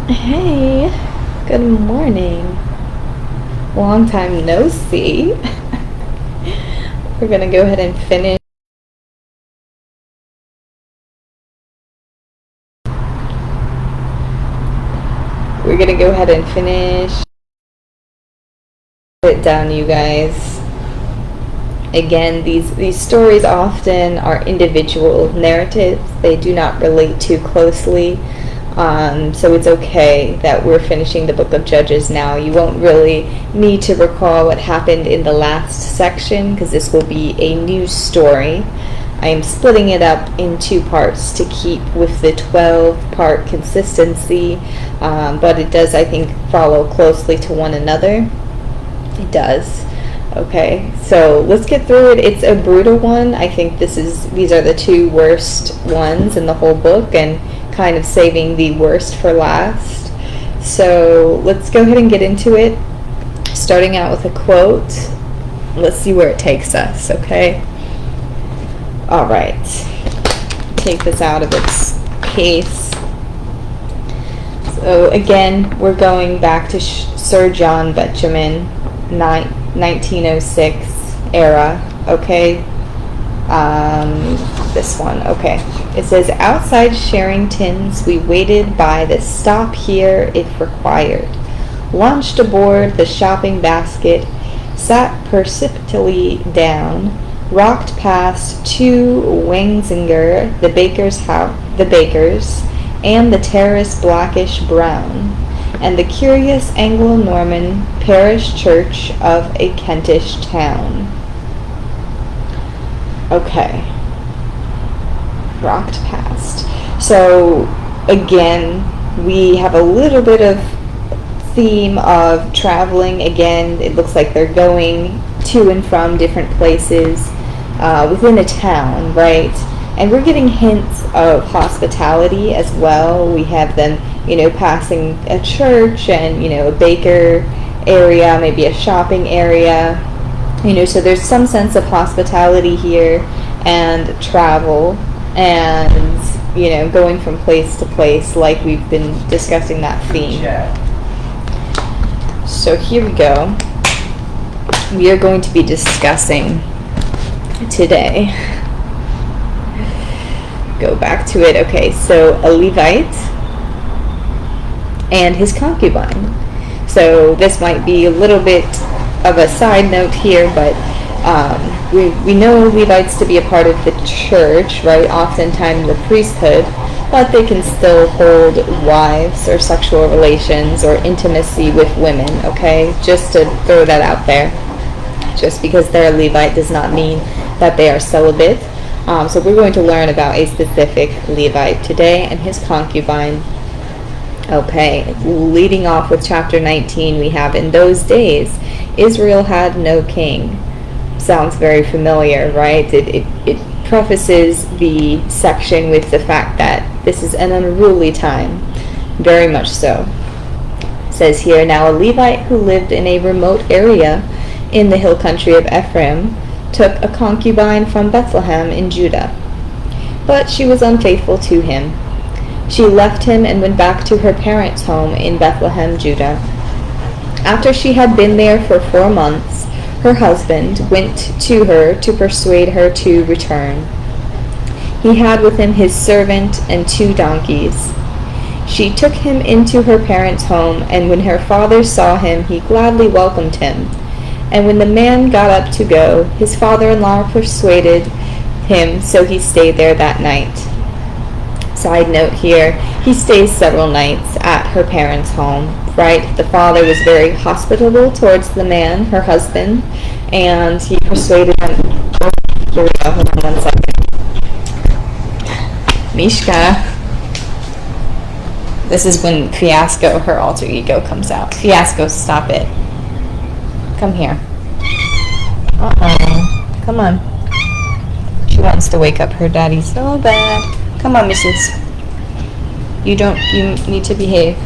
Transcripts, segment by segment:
Hey, good morning. Long time no see. We're gonna go ahead and finish. We're gonna go ahead and finish it down, you guys. Again, these stories often are individual narratives. They do not relate too closely. So it's okay that we're finishing the book of Judges now. You won't really need to recall what happened in the last section because this will be a new story. I am splitting it up in two parts to keep with the 12-part consistency, but it does, I think, follow closely to one another. It does. Okay, so let's get through it. It's a brutal one. I think these are the two worst ones in the whole book, and kind of saving the worst for last. So let's go ahead and get into it. Starting out with a quote. Let's see where it takes us, okay? All right. Take this out of its case. So again, we're going back to Sir John Benjamin, 1906 era, okay? This one, okay. It says, outside Sherrington's, we waited by the stop here if required. Launched aboard the shopping basket, sat precipitously down, rocked past to Wangsinger, the baker's and the terrace blackish brown, and the curious Anglo-Norman parish church of a Kentish town. Okay. Rocked past. So, again, we have a little bit of theme of traveling. Again, it looks like they're going to and from different places within a town, right? And we're getting hints of hospitality as well. We have them, passing a church and, a baker area, maybe a shopping area. So there's some sense of hospitality here and travel and, going from place to place like we've been discussing that theme. So here we go. We are going to be discussing today. Go back to it. Okay, so a Levite and his concubine. So this might be a little bit of a side note here, but we know Levites to be a part of the church, right? Oftentimes the priesthood, but they can still hold wives or sexual relations or intimacy with women, okay? Just to throw that out there. Just because they're a Levite does not mean that they are celibate. So we're going to learn about a specific Levite today and his concubine. Okay, leading off with chapter 19, we have, in those days, Israel had no king. Sounds very familiar, right? It prefaces the section with the fact that this is an unruly time. Very much so. It says here, now a Levite who lived in a remote area in the hill country of Ephraim took a concubine from Bethlehem in Judah. But she was unfaithful to him. She left him and went back to her parents' home in Bethlehem, Judah. After she had been there for 4 months, her husband went to her to persuade her to return. He had with him his servant and 2 donkeys. She took him into her parents' home, and when her father saw him, he gladly welcomed him. And when the man got up to go, his father-in-law persuaded him, so he stayed there that night. Side note here, he stays several nights at her parents' home, right? The father was very hospitable towards the man, her husband, and he persuaded him. Here we go, hold on 1 second. Mishka. This is when Fiasco, her alter ego, comes out. Fiasco, stop it. Come here. Uh-oh. Come on. She wants to wake up her daddy so bad. Come on, Mrs. You need to behave.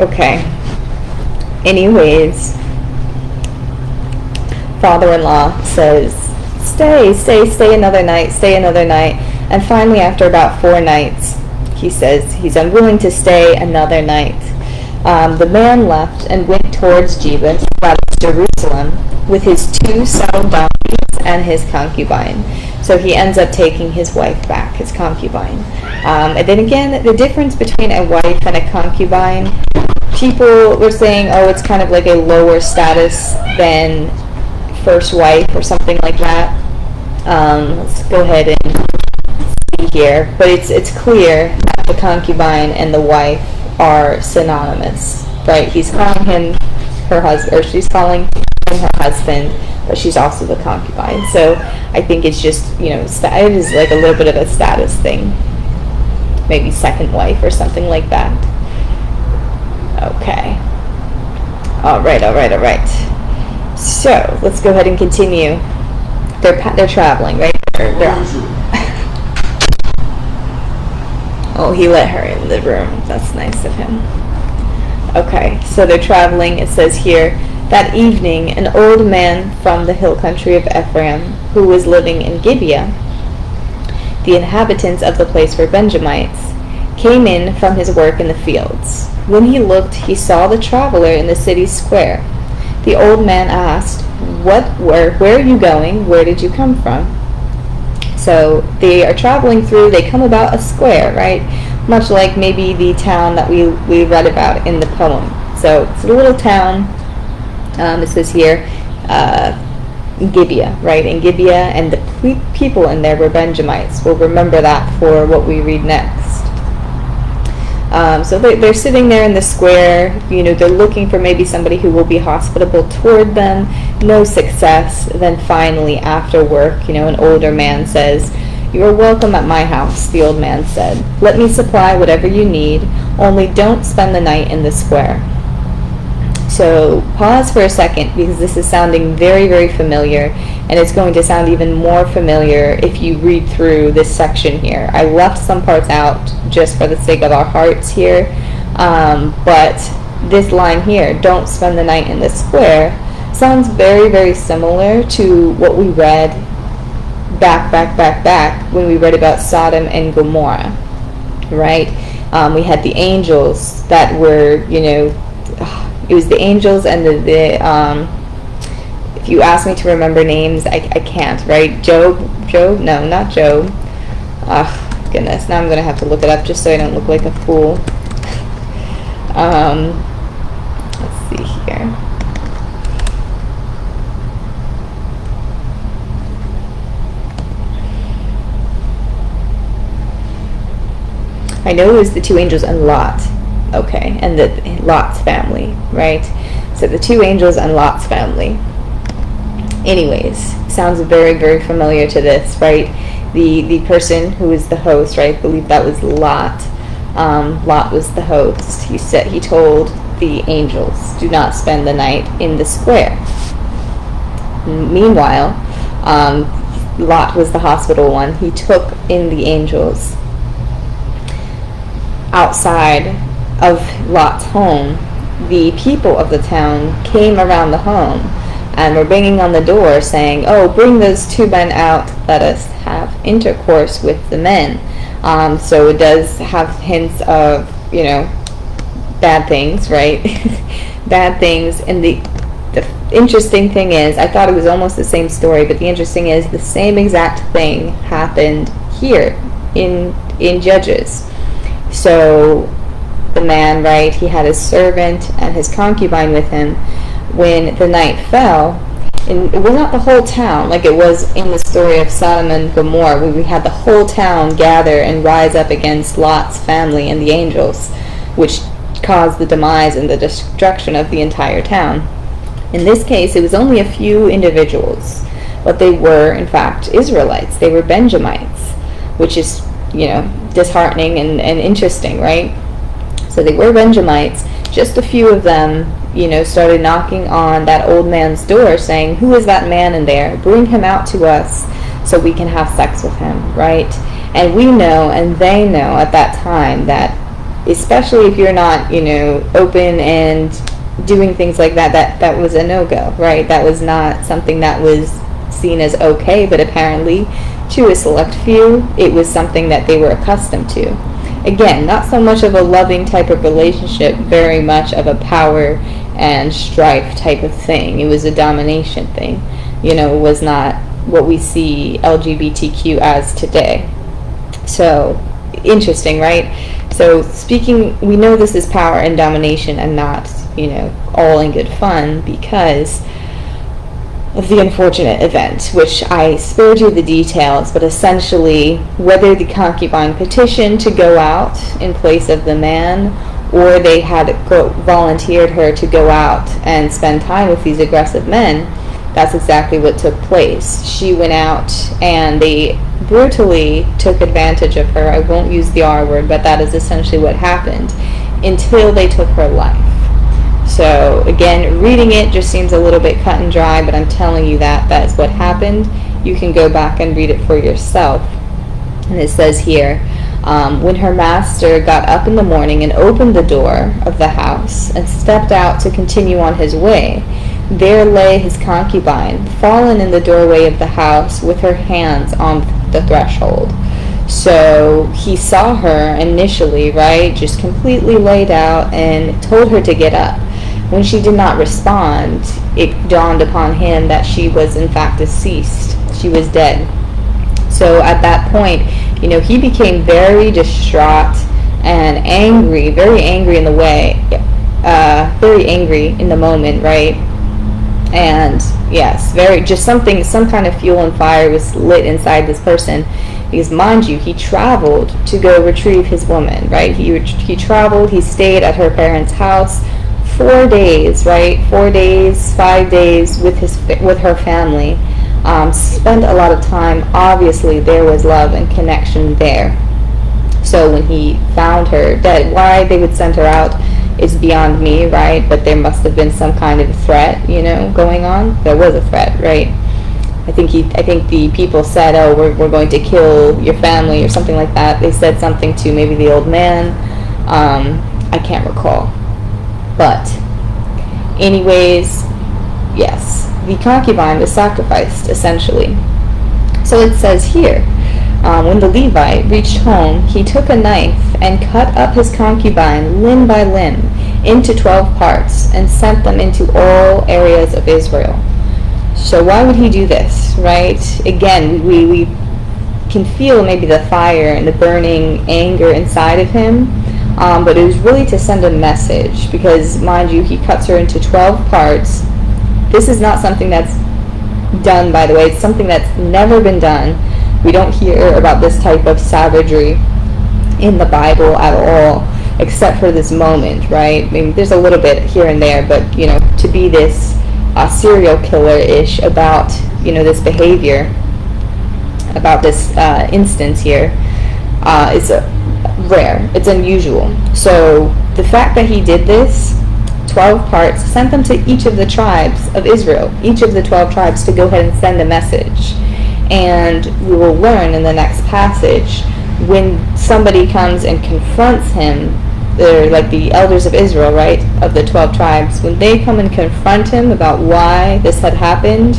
Okay. Anyways, father-in-law says, stay another night, stay another night. And finally, after about 4 nights, he says he's unwilling to stay another night. The man left and went towards Jebus, that is Jerusalem, with his 2 saddled donkeys and his concubine. So he ends up taking his wife back, his concubine. And then again, the difference between a wife and a concubine, people were saying, oh, it's kind of like a lower status than first wife or something like that. Let's go ahead and see here. But it's clear that the concubine and the wife are synonymous, right? He's calling him her husband, or she's calling him her husband, but she's also the concubine. So I think it's just, it is like a little bit of a status thing. Maybe second wife or something like that. Okay. All right. So let's go ahead and continue. They're traveling, right? Oh, he let her in the room. That's nice of him. Okay, so they're traveling. It says here, that evening, an old man from the hill country of Ephraim, who was living in Gibeah, the inhabitants of the place were Benjamites, came in from his work in the fields. When he looked, he saw the traveler in the city square. The old man asked, where are you going? Where did you come from? So they are traveling through, they come about a square, right? Much like maybe the town that we read about in the poem. So it's a little town, it says here, Gibeah, right? In Gibeah, and the people in there were Benjamites. We'll remember that for what we read next. So they're sitting there in the square, they're looking for maybe somebody who will be hospitable toward them. No success. Then finally, after work, an older man says, "You are welcome at my house," the old man said. "Let me supply whatever you need, only don't spend the night in the square." So pause for a second, because this is sounding very, very familiar, and it's going to sound even more familiar if you read through this section here. I left some parts out just for the sake of our hearts here, but this line here, "don't spend the night in the square," sounds very, very similar to what we read back when we read about Sodom and Gomorrah, right? We had the angels that were, it was the angels and the if you ask me to remember names, I can't, right? Job? No, not Job. Goodness, now I'm going to have to look it up just so I don't look like a fool. Let's see here. I know it was the 2 angels and Lot. Okay, and Lot's family, right? So the 2 angels and Lot's family. Anyways, sounds very, very familiar to this, right? The person who was the host, right? I believe that was Lot. Lot was the host. He told the angels, "Do not spend the night in the square." Meanwhile, Lot was the hospital one. He took in the angels. Outside of Lot's home, the people of the town came around the home and were banging on the door saying, "Oh, bring those 2 men out, let us have intercourse with the men." So it does have hints of, bad things, right? Bad things. And the interesting thing is, I thought it was almost the same story, but the interesting is the same exact thing happened here in Judges. So the man, right, he had his servant and his concubine with him. When the night fell, and it was not the whole town like it was in the story of Sodom and Gomorrah, where we had the whole town gather and rise up against Lot's family and the angels, which caused the demise and the destruction of the entire town. In this case, it was only a few individuals, but they were, in fact, Israelites. They were Benjamites, which is, disheartening and interesting, right? So they were Benjamites. Just a few of them, started knocking on that old man's door saying, "Who is that man in there? Bring him out to us so we can have sex with him," right? And we know, and they know at that time, that especially if you're not, open and doing things like that, that was a no-go, right? That was not something that was seen as okay, but apparently to a select few, it was something that they were accustomed to. Again, not so much of a loving type of relationship, very much of a power and strife type of thing. It was a domination thing. It was not what we see LGBTQ as today. So, interesting, right? So, we know this is power and domination and not, all in good fun, because of the unfortunate event, which I spared you the details, but essentially whether the concubine petitioned to go out in place of the man, or they had volunteered her to go out and spend time with these aggressive men, that's exactly what took place. She went out and they brutally took advantage of her. I won't use the R word, but that is essentially what happened, until they took her life. So again, reading it just seems a little bit cut and dry, but I'm telling you that is what happened. You can go back and read it for yourself. And it says here, when her master got up in the morning and opened the door of the house and stepped out to continue on his way, there lay his concubine, fallen in the doorway of the house with her hands on the threshold. So he saw her initially, right, just completely laid out, and told her to get up. When she did not respond, it dawned upon him that she was in fact deceased. She was dead. So at that point, he became very distraught and angry, very angry in the way, very angry in the moment, right? And yes, some kind of fuel and fire was lit inside this person, because mind you, he traveled to go retrieve his woman, right? He traveled, he stayed at her parents' house 4 days, right? 4 days, 5 days with her family. Spent a lot of time. Obviously, there was love and connection there. So when he found her dead, why they would send her out is beyond me, right? But there must have been some kind of threat, going on. There was a threat, right? I think the people said, "Oh, we're going to kill your family," or something like that. They said something to maybe the old man. I can't recall. But anyways, yes, the concubine was sacrificed, essentially. So it says here, when the Levite reached home, he took a knife and cut up his concubine limb by limb into 12 parts and sent them into all areas of Israel. So why would he do this, right? Again, we can feel maybe the fire and the burning anger inside of him, but it was really to send a message, because mind you, he cuts her into 12 parts. This is not something that's done, by the way. It's something that's never been done. We don't hear about this type of savagery in the Bible at all, except for this moment, right? I mean, there's a little bit here and there, but to be this serial killer-ish about this behavior, about this instance here, is rare. It's unusual. So the fact that he did this, 12 parts, sent them to each of the tribes of Israel, each of the 12 tribes, to go ahead and send a message. And we will learn in the next passage, when somebody comes and confronts him, they're like the elders of Israel, right, of the 12 tribes, when they come and confront him about why this had happened,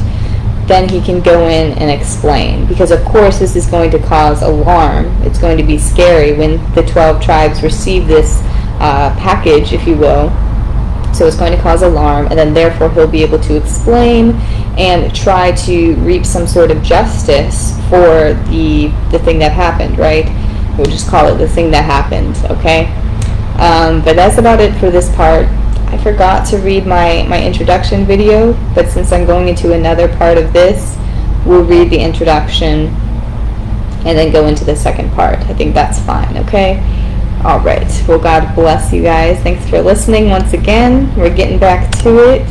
then he can go in and explain. Because of course this is going to cause alarm. It's going to be scary when the 12 tribes receive this package, if you will. So it's going to cause alarm, and then therefore he'll be able to explain and try to reap some sort of justice for the thing that happened, right? We'll just call it the thing that happened, okay? But that's about it for this part. I forgot to read my introduction video, but since I'm going into another part of this, we'll read the introduction and then go into the second part. I think that's fine, okay? All right. Well, God bless you guys. Thanks for listening once again. We're getting back to it.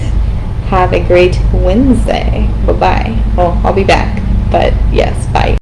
Have a great Wednesday. Bye-bye. Well, I'll be back, but yes, bye.